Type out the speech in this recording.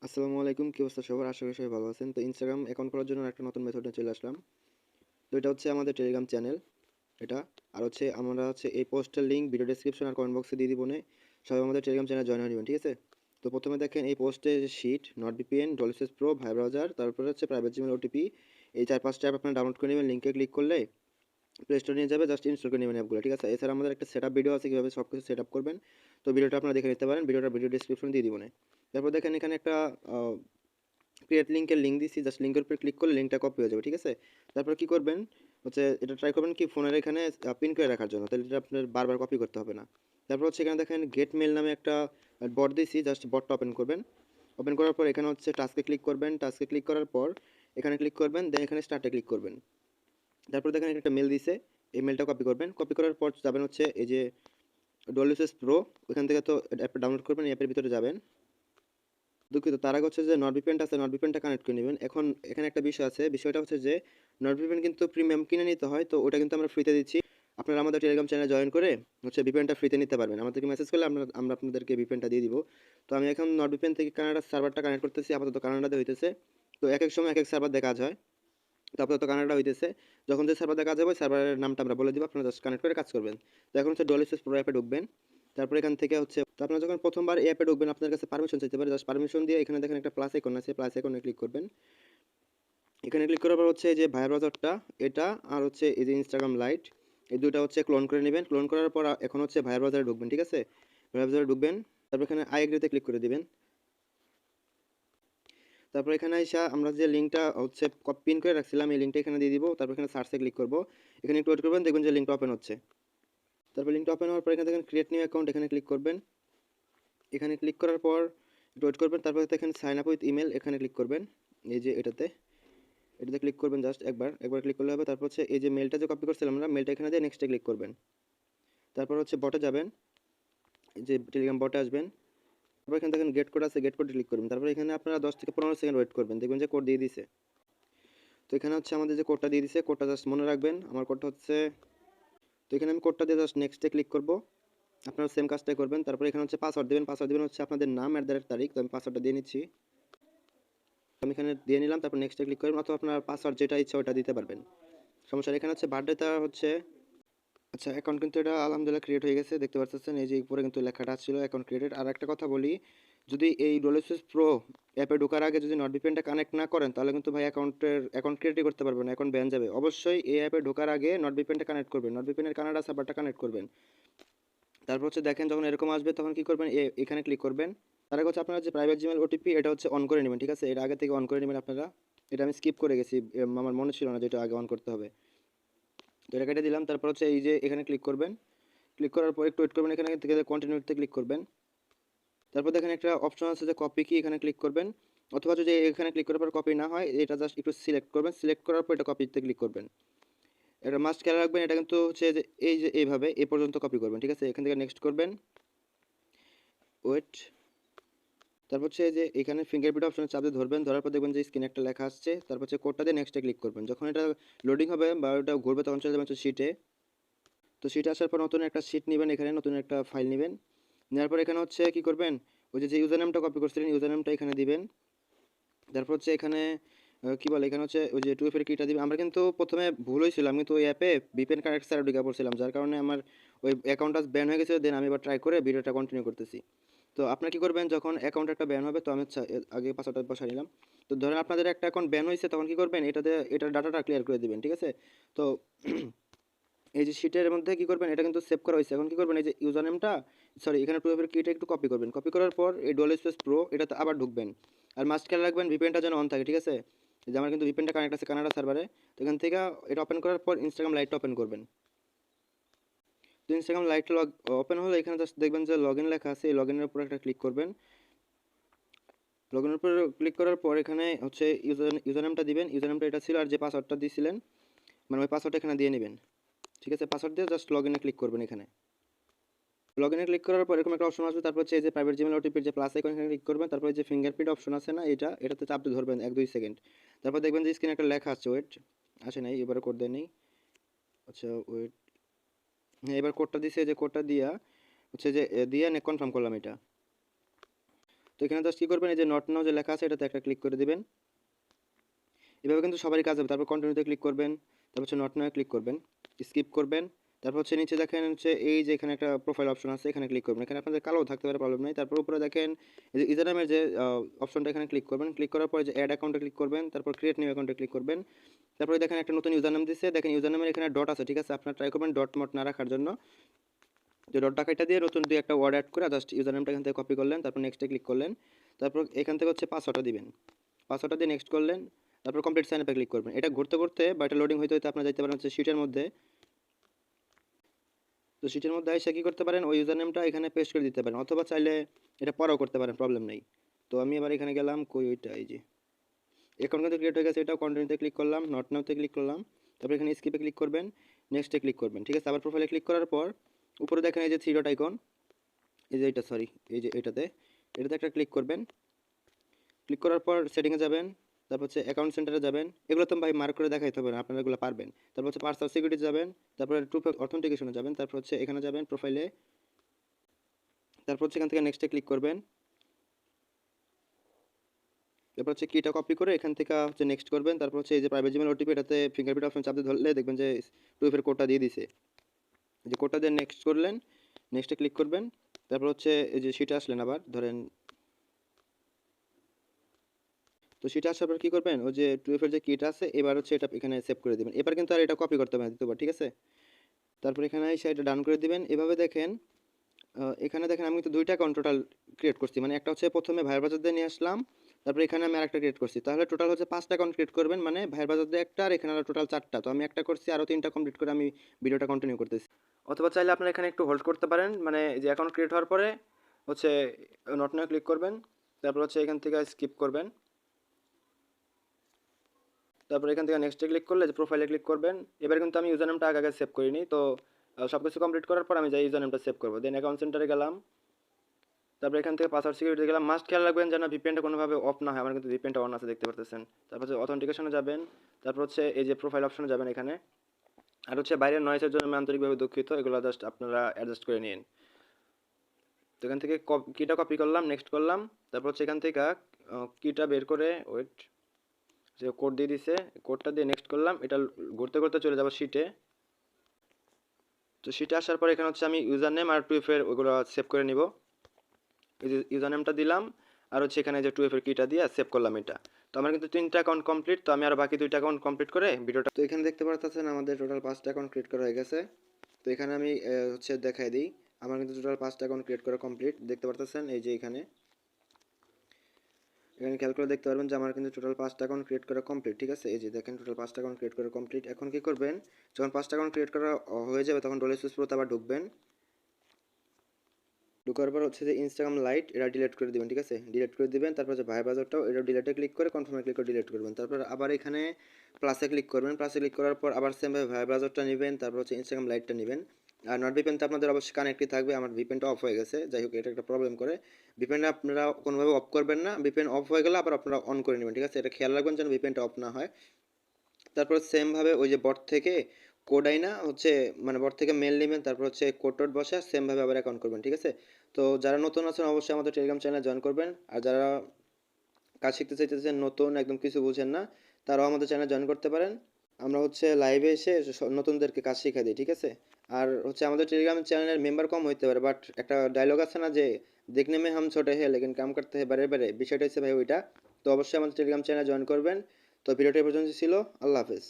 আসসালামু আলাইকুম, কি অবস্থা সবার? আশা করি সবাই ভালো আছেন। তো ইনস্টাগ্রাম অ্যাকাউন্ট করার জন্য একটা নতুন মেথড নিয়ে চলে আসলাম। তো এটা হচ্ছে আমাদের টেলিগ্রাম চ্যানেল এটা। আর হচ্ছে আমরা হচ্ছে এই পোস্টের লিঙ্ক ভিডিও ডেসক্রিপশন আর কমেন্ট বক্সে দিয়ে দিব নে। সবাই আমাদের টেলিগ্রাম চ্যানেলে জয়েন হয়ে নেবেন, ঠিক আছে? তো প্রথমে দেখেন এই পোস্টে শিট, নট ভিপিএন, ডলসেস প্রো, ভাই ব্রাউজার, তারপরে হচ্ছে প্রাইভেট জিমেল ওটিপি, এই 4-5টা অ্যাপ আপনারা ডাউনলোড করে নেবেন। লিঙ্কে ক্লিক করলে প্লে স্টোরে নিয়ে যাবে, জাস্ট ইনস্টল করে নেবেন অ্যাপগুলো, ঠিক আছে? এছাড়া আমাদের একটা সেটআপ ভিডিও আছে কীভাবে সব কিছু সেটআপ করবেন। তো ভিডিওটা আপনারা দেখে নিতে পারেন, ভিডিওটা ভিডিও ডেসক্রিপশনে দিয়ে দিব নে। তারপর দেখেন এখানে একটা ক্রিয়েট লিঙ্কের লিঙ্ক দিচ্ছি, জাস্ট লিঙ্কের উপরে ক্লিক করলে লিঙ্কটা কপি হয়ে যাবে, ঠিক আছে? তারপর কি করবেন হচ্ছে এটা ট্রাই করবেন কি ফোনের এখানে পিন করে রাখার জন্য, তাহলে এটা আপনার বারবার কপি করতে হবে না। তারপর হচ্ছে এখানে দেখেন গেট মেল নামে একটা বট দিছি, জাস্ট বটটা ওপেন করবেন। ওপেন করার পর এখানে হচ্ছে টাস্কে ক্লিক করবেন, টাস্কে ক্লিক করার পর এখানে ক্লিক করবেন, দেন এখানে স্টার্টে ক্লিক করবেন। তারপর দেখেন একটা মেল দিছে, এই মেলটা কপি করবেন। কপি করার পর যাবেন হচ্ছে এই যে ডব্লিউএসএস প্রো, ওখান থেকে তো অ্যাপটা ডাউনলোড করবেন, এই অ্যাপের ভিতরে যাবেন। দুঃখিত, তার আগে হচ্ছে যে নটভিপিএনটা আছে, নটভিপিএনটা কানেক্ট করে নেবেন। এখন এখানে একটা বিষয় আছে, বিষয়টা হচ্ছে যে নটভিপিএন কিন্তু প্রিমিয়াম কিনে নিতে হয়, তো ওটা কিন্তু আমরা ফ্রিতে দিচ্ছি। আপনারা আমাদের টেলিগ্রাম চ্যানেলে জয়েন করে হচ্ছে ভিপিএনটা ফ্রিতে নিতে পারবেন, আমাদেরকে মেসেজ করলে আমরা আপনাদেরকে ভিপিএনটা দিয়ে দিব। তো আমি এখন নটভিপিএন থেকে কানাডার সার্ভারটা কানেক্ট করতেছি, আপাতত কানাডাতে হইতেছে। তো এক এক সময় এক এক সার্ভার দিয়ে কাজ হয়, তো আপাতত কানাডা হইতেছে। যখন যে সার্ভার দিয়ে কাজ হবে সার্ভারের নামটা আমরা বলে দিব, আপনারা জাস্ট কানেক্ট করে কাজ করবেন। তো এখন হচ্ছে ডলিসিস প্রো অ্যাপে ঢুকবেন। তারপর এখান থেকে হচ্ছে তো আপনারা যখন প্রথমবার এই অ্যাপে ঢুকবেন আপনার কাছে পারমিশন চাইতে পারে, জাস্ট পারমিশন দিয়ে এখানে দেখেন একটা প্লাস আইকন আছে, প্লাস আইকনে ক্লিক করবেন। এখানে ক্লিক করার পর হচ্ছে এই যে ভায়া ব্রাউজারটা এটা, আর হচ্ছে এই যে ইনস্টাগ্রাম লাইট, এই দুটো হচ্ছে ক্লোন করে নেবেন। ক্লোন করার পর এখন হচ্ছে ভায়া ব্রাউজারে ঢুকবেন, ঠিক আছে? ভায়া ব্রাউজারে ঢুকবেন, তারপর এখানে আই এগ্রিতে ক্লিক করে দিবেন। তারপর এখানে আইসা আমরা যে লিঙ্কটা হচ্ছে পিন করে রাখছিলাম এই লিঙ্কটা এখানে দিয়ে দিব। তারপর এখানে সার্চে ক্লিক করব, এখানে একটু ওয়েট করবেন, দেখবেন যে লিঙ্কটা ওপেন হচ্ছে। তারপর লিঙ্কটা ওপেন হওয়ার পর এখানে দেখেন ক্রিয়েট নিউ অ্যাকাউন্ট, এখানে ক্লিক করবেন। এখানে ক্লিক করার পর একটু ওয়েট করবেন, তারপর এখানে সাইন আপ উইথ ইমেল এখানে ক্লিক করবেন। এই যে এটাতে ক্লিক করবেন, জাস্ট একবার ক্লিক করলে হবে। তারপর হচ্ছে এই যে মেলটা যে কপি করছিলাম আমরা, মেলটা এখানে দিয়ে নেক্সটে ক্লিক করবেন। তারপর হচ্ছে বটে যাবেন, এই যে টেলিগ্রাম বটে আসবেন। তারপর এখানে দেখেন গেট কোড আছে, গেট কোডে ক্লিক করবেন। তারপর এখানে আপনারা 10 থেকে 15 সেকেন্ড ওয়েট করবেন, দেখবেন যে কোড দিয়ে দিছে। তো এখানে হচ্ছে আমাদের যে কোডটা দিয়ে দিছে, কোডটা জাস্ট মনে রাখবেন। আমার কোডটা হচ্ছে, তো এখানে আমি কোডটা দিয়ে জাস্ট নেক্সটে ক্লিক করব। আপনারা সেম কাজটাই করবেন। তারপর এখানে হচ্ছে পাসওয়ার্ড দেবেন, পাসওয়ার্ড দেবেন হচ্ছে আপনাদের নাম তারিখ। তো আমি পাসওয়ার্ডটা দিয়ে নিচ্ছি, আমি এখানে দিয়ে নিলাম। তারপর নেক্সটে ক্লিক করবেন, অথবা আপনার পাসওয়ার্ড যেটা ইচ্ছা ওটা দিতে পারবেন, সমস্যা নেই। এখানে হচ্ছে বার্থডেটা হচ্ছে, আচ্ছা অ্যাকাউন্ট কিন্তু এটা আলহামদুলিল্লাহ ক্রিয়েট হয়ে গেছে, দেখতে পাচ্ছেন এই যে উপরে কিন্তু লেখাটা ছিল অ্যাকাউন্ট ক্রিয়েটেড। আর একটা কথা বলি, যদি এই ডোলেসিস প্রো অ্যাপে ঢোকার আগে যদি নটভিপিএনটা কানেক্ট না করেন তাহলে কিন্তু ভাই অ্যাকাউন্ট ক্রিয়েটই করতে পারবেন না, অ্যাকাউন্ট ব্যান যাবে। অবশ্যই এই অ্যাপে ঢোকার আগে নটভিপিএনটা কানেক্ট করবেন, নটভিপিএনের কানাডা সার্ভারটা কানেক্ট করবেন। তারপর হচ্ছে দেখেন যখন এরকম আসবে তখন কি করবেন, এখানে ক্লিক করবেন। তার আগে হচ্ছে আপনারা যে প্রাইভেট জিমেল ওটিপি এটা হচ্ছে অন করে নেবেন, ঠিক আছে? এটা আগে থেকে অন করে নেবেন আপনারা। এটা আমি স্কিপ করে গেছি, আমার মনে ছিল না যে এটা আগে অন করতে হবে। তো এটা কেটে দিলাম। তারপর হচ্ছে এই যে এখানে ক্লিক করবেন, ক্লিক করার পর একটু ওয়েট করবেন, এখানে থেকে কন্টিনিউতে ক্লিক করবেন। তারপর দেখেন একটা অপশন আছে যে কপি কি, এখানে ক্লিক করবেন। অথবা যদি এখানে ক্লিক করার পর কপি না হয়, এটা জাস্ট একটু সিলেক্ট করবেন, সিলেক্ট করার পর এটা কপিতে ক্লিক করবেন। এটা মাস্ট খেয়াল রাখবেন, এটা কিন্তু হচ্ছে যে এইভাবে এই পর্যন্ত কপি করবেন, ঠিক আছে? এখান থেকে নেক্সট করবেন, ওয়েট। তারপর হচ্ছে যে এখানে ফিঙ্গারপ্রিন্ট অপশনে চাপ দিয়ে ধরবেন, ধরার পর দেখবেন যে স্ক্রিনে একটা লেখা আসছে। তারপর হচ্ছে কোডটা দিয়ে নেক্সটে ক্লিক করবেন। যখন এটা লোডিং হবে বা ওটা ঘুরবে তখন চলে যাবেন হচ্ছে শিটে। তো শিটে আসার পর নতুন একটা শিট নেবেন, এখানে নতুন একটা ফাইল নেবেন। নেওয়ার পর এখানে হচ্ছে কি করবেন, ওই যে ইউজার নেমটা কপি করছিলেন ইউজার নেমটা এখানে দিবেন। তারপর হচ্ছে এখানে কি বলে, এখানে হচ্ছে ওই যে 2FA এর কিটা দিবেন। আমরা কিন্তু প্রথমে ভুল হয়েছিল, আমি তো ওই অ্যাপে ভিপিএন কানেক্ট ছাড়া ঢুকে পড়ছিলাম, যার কারণে আমার ওই অ্যাকাউন্টটা ব্যান হয়ে গেছে। দেন আমি এবার ট্রাই করে ভিডিওটা কন্টিনিউ করতেছি। তো আপনারা কি করবেন, যখন অ্যাকাউন্ট একটা ব্যান হবে, তো আমি আগে পাসওয়ার্ডটা বসাই নিলাম। তো ধরেন আপনাদের একটা অ্যাকাউন্ট ব্যান হয়েছে, তখন কি করবেন, এটার ডাটাটা ক্লিয়ার করে দিবেন, ঠিক আছে? তো এই যে শিটের মধ্যে কি করবেন, এটা কিন্তু সেভ করা হয়েছে। এখন কি করবেন, এই যে ইউজার নেমটা, সরি এখানে 2FA এর কিটা একটু কপি করবেন। কপি করার পর এই ডুয়াল স্পেস প্রো এটাতে আবার ঢুকবেন। আর মাস্ট খেয়াল রাখবেন ভিপিএনটা যেন অন থাকে, ঠিক আছে? এই যে আমার কিন্তু ভিপিএনটা কানেক্ট আছে কানাডা সার্ভারে। তো এখান থেকে এটা ওপেন করার পর ইনস্টাগ্রাম লাইটটা ওপেন করবেন। তো ইনস্টাগ্রাম লাইটটা ওপেন হলে এখানে জাস্ট দেখবেন যে লগ ইন লেখা আছে, এই লগ ইনের উপর একটা ক্লিক করবেন। লগ ইনের উপর ক্লিক করার পর এখানে হচ্ছে ইউজার নেমটা দিবেন, ইউজার নেমটা এটা ছিল, আর যে পাসওয়ার্ডটা দিয়েছিলেন মানে ওই পাসওয়ার্ডটা এখানে দিয়ে নেবেন, ঠিক আছে? পাসওয়ার্ড দিয়ে জাস্ট লগ ইনে ক্লিক করবেন। এখানে লগ ইনে ক্লিক করার পর এরকম একটা অপশন আসবে, তারপর হচ্ছে এই যে প্রাইভেট জিমেল ওটিপির যে প্লাস আইকন এখানে ক্লিক করবেন। তারপর এই যে ফিঙ্গারপ্রিন্ট অপশন আছে না, এটাতে চাপ দিয়ে ধরবেন 1-2 সেকেন্ড। তারপর দেখবেন যে স্ক্রিনে একটা লেখা আসছে, ওয়েট, আসে নাই, এবারে কোড দেয় নেই। আচ্ছা ওয়েট, হ্যাঁ এবার কোডটা দিছে, যে কোডটা দিয়া হচ্ছে যে দিয়ে কনফার্ম করলাম এটা। তো এখানে জাস্ট কী করবেন, এই যে নট নাও যে লেখা আছে এটাতে একটা ক্লিক করে দিবেন। এভাবে কিন্তু সবারই কাজ হবে। তারপর কন্টিনিউতে ক্লিক করবেন, তারপর হচ্ছে নট নাও ক্লিক করবেন, স্কিপ করবেন। তারপর হচ্ছে নিচে দেখেন হচ্ছে এই যে এখানে একটা প্রোফাইল অপশন আছে, এখানে ক্লিক করবেন। এখানে আপনাদের কালো থাকতে পারে, প্রবলেম নেই। তারপর উপরে দেখেন এই যে ইউজারনেমের যে অপশনটা, এখানে ক্লিক করবেন। ক্লিক করার পরে যে অ্যাড অ্যাকাউন্টে ক্লিক করবেন, তারপর ক্রিয়েট নিউ অ্যাকাউন্টে ক্লিক করবেন। তারপরে দেখেন একটা নতুন ইউজার নেম দিচ্ছে, দেখেন ইউজার নেমের এখানে ডট আছে, ঠিক আছে? আপনারা ট্রাই করবেন ডট মট না রাখার জন্য। যে ডট ডাকাইটা দিয়ে নতুন দিয়ে একটা ওয়ার্ড অ্যাড করে জাস্ট ইউজার নেমটা এখান থেকে কপি করলেন, তারপর নেক্সটে ক্লিক করলেন। তারপর এখান থেকে হচ্ছে পাসওয়ার্ডটা দিবেন, পাসওয়ার্ডটা দিয়ে নেক্সট করলেন। তারপর কমপ্লিট সাইন আপে ক্লিক করবেন। এটা ঘুরতে ঘুরতে বা এটা লোডিং হইতে হইতে আপনারা যাইতে পারেন হচ্ছে শিটের মধ্যে। তো শিটের মধ্যে এসে কী করতে পারেন, ওই ইউজার নেমটা এখানে পেস্ট করে দিতে পারেন, অথবা চাইলে এটা পরেও করতে পারেন, প্রবলেম নেই। তো আমি এবার এখানে গেলাম, কই ওইটা, এই যে অ্যাকাউন্ট কিন্তু ক্রিয়েট হয়ে গেছে, এটাও কন্টিনিউতে ক্লিক করলাম, নট নাওতে ক্লিক করলাম। তারপর এখানে স্কিপে ক্লিক করবেন, নেক্সটে ক্লিক করবেন, ঠিক আছে? আবার প্রোফাইলে ক্লিক করার পর উপরে দেখেন এই যে থ্রি ডট আইকন, এই যে এটা, সরি, এই যে এটাতে একটা ক্লিক করবেন। ক্লিক করার পর সেটিংয়ে যাবেন, তারপর হচ্ছে অ্যাকাউন্ট সেন্টারে যাবেন। এগুলো তো ভাই মার্ক করে দেখাইতে হবে না, আপনারা এগুলো পারবেন। তারপর হচ্ছে পার্সোনাল সিকিউরিটি যাবেন, তারপরে টু অথেন্টিকেশনে যাবেন, তারপর হচ্ছে এখানে যাবেন প্রোফাইলে, তারপর হচ্ছে এখান থেকে নেক্সটে ক্লিক করবেন। তারপর হচ্ছে কিটা কপি করে এখান থেকে হচ্ছে নেক্সট করবেন। তারপর হচ্ছে এই যে প্রাইভেট জিমেল ওটিপি, এটাতে ফিঙ্গারপ্রিন্ট অপশন চাপ দিয়ে ধরলে দেখবেন যে 2FA কোডটা দিয়ে দিছে। যে কোডটা দিয়ে নেক্সট করলেন, নেক্সটে ক্লিক করবেন। তারপর হচ্ছে এই যে শিটে আসলেন, আবার ধরেন, তো সেটা আসার পর কী করবেন, ওই যে 2FA যে কিটা আছে এবার হচ্ছে এটা এখানে সেভ করে দেবেন। এবার কিন্তু আর এটা কপি করতে হবে না দ্বিতীয়বার, ঠিক আছে? তারপর এখানে এসে এটা ডান করে দিবেন। এভাবে দেখেন এখানে দেখেন আমি কিন্তু 2টা অ্যাকাউন্ট টোটাল ক্রিয়েট করছি, মানে একটা হচ্ছে প্রথমে ভাইয়ের বাজার দিয়ে নিয়ে আসলাম, তারপর এখানে আমি আরেকটা ক্রিয়েট করছি। তাহলে টোটাল হচ্ছে 5টা অ্যাকাউন্ট ক্রিয়েট করবেন, মানে ভাইয়ের বাজার দিয়ে একটা, আর এখানে আরও টোটাল 4টা। তো আমি একটা করছি, আরও 3টা কমপ্লিট করে আমি ভিডিওটা কন্টিনিউ করতেছি। অথবা চাইলে আপনারা এখানে একটু হোল্ড করতে পারেন, মানে যে অ্যাকাউন্ট ক্রিয়েট হওয়ার পরে হচ্ছে নট নাও ক্লিক করবেন, তারপর হচ্ছে এখান থেকে স্কিপ করবেন। তারপর এখান থেকে নেক্সটে ক্লিক করলে যে প্রোফাইলে ক্লিক করবেন। এবার কিন্তু আমি ইউজার নেমটা আগে সেভ করিনি, তো সব কিছু কমপ্লিট করার পর আমি যাই ইউজার নেমটা সেভ করবো। দেন অ্যাকাউন্ট সেন্টারে গেলাম, তারপর এখান থেকে পাসওয়ার্ড সিকিউরিটি গেলাম। মাস্ট খেয়াল রাখবেন যেন ভিপিএনটা কোনোভাবে অফ না হয়, আমার কিন্তু ভিপিএনটা অন আছে দেখতে পারতেছেন। তারপর হচ্ছে অথেন্টিকেশনে যাবেন, তারপর হচ্ছে এই যে প্রোফাইল অপশনে যাবেন এখানে। আর হচ্ছে বাইরের নয়েসের জন্য আমি আন্তরিকভাবে দুঃখিত, এগুলো জাস্ট আপনারা অ্যাডজাস্ট করে নিন। তো এখান থেকে কিটা কপি করলাম, নেক্সট করলাম। তারপর হচ্ছে এখান থেকে কিটা বের করে ওয়েট, যে কোড দিয়ে দিছে, কোডটা দিয়ে নেক্সট করলাম। এটা ঘুরতে ঘুরতে চলে যাবো শিটে। তো শিটে আসার পর এখানে হচ্ছে আমি ইউজার নেম আর 2FA ওগুলো সেভ করে নিব। এই যে ইউজার নেমটা দিলাম, আর হচ্ছে এখানে যে 2FA কিটা দিয়ে সেভ করলাম এটা। তো আমার কিন্তু 3টা অ্যাকাউন্ট কমপ্লিট। তো আমি আর বাকি 2টা অ্যাকাউন্ট কমপ্লিট করে ভিডিওটা, তো এখানে দেখতে পাচ্ছেন আমাদের টোটাল 5টা অ্যাকাউন্ট ক্রিয়েট করা হয়ে গেছে। তো এখানে আমি হচ্ছে দেখাই দিই, আমার কিন্তু টোটাল 5টা অ্যাকাউন্ট ক্রিয়েট করা কমপ্লিট, দেখতে পাচ্ছেন। এই যে এখানে খেয়াল করে দেখতে পারবেন যে আমার কিন্তু টোটাল 5টা অ্যাকাউন্ট ক্রিয়েট করা কমপ্লিট, ঠিক আছে? এই যে দেখেন টোটাল 5টা অ্যাকাউন্ট ক্রিয়েট করা কমপ্লিট। এখন কি করবেন, যখন 5টা অ্যাকাউন্ট ক্রিয়েট করা হয়ে যাবে তখন ডলে সুইচ প্রোতে আবার ঢুকবেন। ঢোকার পর হচ্ছে যে ইনস্টাগ্রাম লাইট এটা ডিলিট করে দিবেন, ঠিক আছে? ডিলিট করে দিবেন। তারপর হচ্ছে ভাই বাজারটাও এটা ডিলিটে ক্লিক করে কনফার্মে ক্লিক করে ডিলিট করবেন। তারপর আবার এখানে প্লাসে ক্লিক করবেন, প্লাসে ক্লিক করার পর আবার সেমভাবে ভাই বাজারটা নেবেন, তারপর হচ্ছে ইনস্টাগ্রাম লাইটটা নেবেন। আর নট ভিপিএন তো আপনাদের অবশ্যই কানেক্টই থাকবে, আমার ভিপিএনটা অফ হয়ে গেছে, যাই হোক এটা একটা প্রবলেম করে। ভিপিএনটা আপনারা কোনোভাবে অফ করবেন না, ভিপিএন অফ হয়ে গেলে আবার আপনারা অন করে নেবেন, ঠিক আছে? এটা খেয়াল রাখবেন যেন ভিপিএনটা অফ না হয়। তারপর সেমভাবে ওই যে বট থেকে কোড আইনা হচ্ছে, মানে বট থেকে মেল নেবেন, তারপর হচ্ছে কোড টোড বসে সেমভাবে আবার অ্যাকাউন্ট করবেন, ঠিক আছে? তো যারা নতুন আছেন অবশ্যই আমাদের টেলিগ্রাম চ্যানেলে জয়েন করবেন, আর যারা কাজ শিখতে চাইতেছেন, নতুন একদম কিছু বুঝেন না, তারাও আমাদের চ্যানেলে জয়েন করতে পারেন। আমরা হচ্ছে লাইভে এসে নতুনদেরকে কাজ শিখা দিই, ঠিক আছে? আর হচ্ছে আমাদের টেলিগ্রাম চ্যানেলের মেম্বার কম হইতে পারে, বাট একটা ডায়লগ আছে না যে দেখনে মে হাম ছোটে হে লেকিন কাম করতে হে বারে বারে, বিষয়টা হচ্ছে ভাই ওইটা। তো অবশ্যই আমাদের টেলিগ্রাম চ্যানেলে জয়েন করবেন। তো ভিডিওটা এই পর্যন্ত ছিল। আল্লাহ হাফেজ।